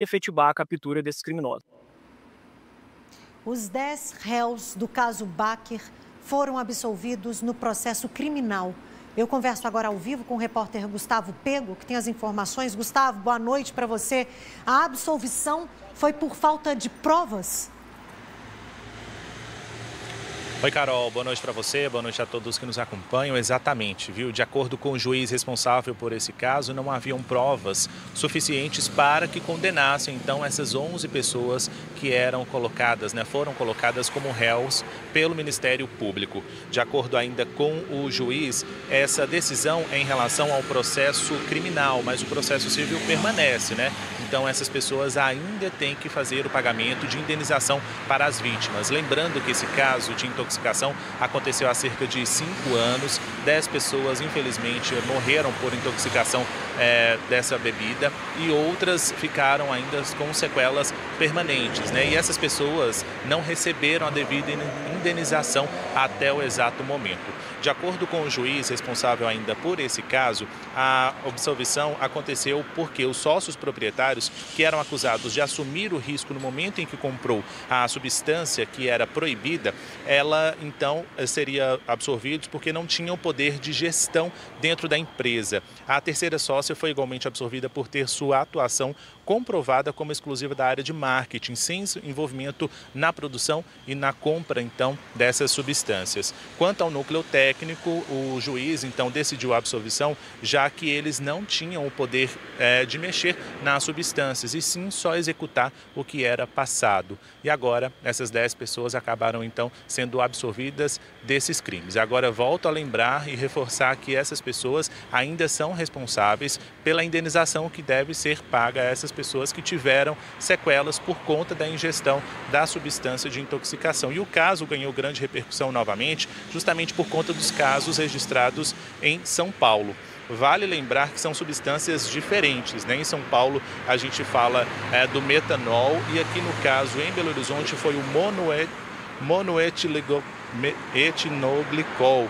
efetivar a captura desses criminosos. Os 10 réus do caso Baker foram absolvidos no processo criminal. Eu converso agora ao vivo com o repórter Gustavo Pego, que tem as informações. Gustavo, boa noite para você. A absolvição foi por falta de provas? Oi, Carol, boa noite para você, boa noite a todos que nos acompanham. Exatamente, viu? De acordo com o juiz responsável por esse caso, não haviam provas suficientes para que condenassem, então, essas 11 pessoas que foram colocadas como réus pelo Ministério Público. De acordo ainda com o juiz, essa decisão é em relação ao processo criminal, mas o processo civil permanece, né? Então, essas pessoas ainda têm que fazer o pagamento de indenização para as vítimas. Lembrando que esse caso de intoxicação aconteceu há cerca de 5 anos. 10 pessoas, infelizmente, morreram por intoxicação dessa bebida e outras ficaram ainda com sequelas permanentes, né? E essas pessoas não receberam a devida indenização até o exato momento. De acordo com o juiz responsável ainda por esse caso, a absolvição aconteceu porque os sócios proprietários que eram acusados de assumir o risco no momento em que comprou a substância que era proibida, ela então seria absorvida porque não tinham poder de gestão dentro da empresa. A terceira sócia foi igualmente absorvida por ter sua atuação comprovada como exclusiva da área de marketing, sem envolvimento na produção e na compra, então, dessas substâncias. Quanto ao núcleo técnico, o juiz, então, decidiu a absolvição, já que eles não tinham o poder de mexer nas substâncias, e sim só executar o que era passado. E agora, essas 10 pessoas acabaram, então, sendo absolvidas desses crimes. Agora, volto a lembrar e reforçar que essas pessoas ainda são responsáveis pela indenização que deve ser paga a essas pessoas que tiveram sequelas por conta da ingestão da substância de intoxicação. E o caso ganhou grande repercussão novamente, justamente por conta dos casos registrados em São Paulo. Vale lembrar que são substâncias diferentes, né? Em São Paulo a gente fala do metanol e aqui no caso em Belo Horizonte foi o monoetilenglicol,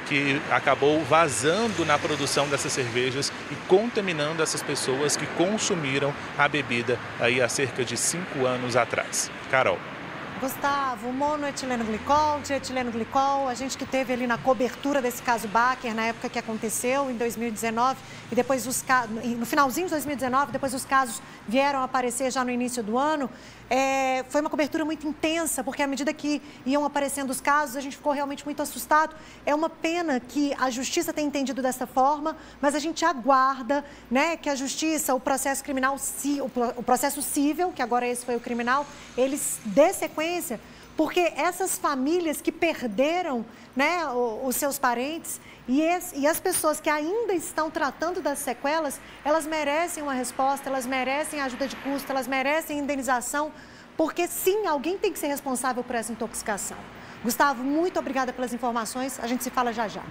que acabou vazando na produção dessas cervejas e contaminando essas pessoas que consumiram a bebida aí há cerca de 5 anos atrás. Carol. Gustavo, monoetilenglicol, dietilenglicol, a gente que teve ali na cobertura desse caso Baker, na época que aconteceu, em 2019, e depois no finalzinho de 2019, depois os casos vieram aparecer já no início do ano, foi uma cobertura muito intensa, porque à medida que iam aparecendo os casos, a gente ficou realmente muito assustado. É uma pena que a Justiça tenha entendido dessa forma, mas a gente aguarda, né, que a Justiça, o processo criminal, o processo civil, que agora esse foi o criminal, eles dê sequência, porque essas famílias que perderam, né, os seus parentes e as pessoas que ainda estão tratando das sequelas, elas merecem uma resposta, elas merecem ajuda de custo, elas merecem indenização, porque sim, alguém tem que ser responsável por essa intoxicação. Gustavo, muito obrigada pelas informações, a gente se fala já já.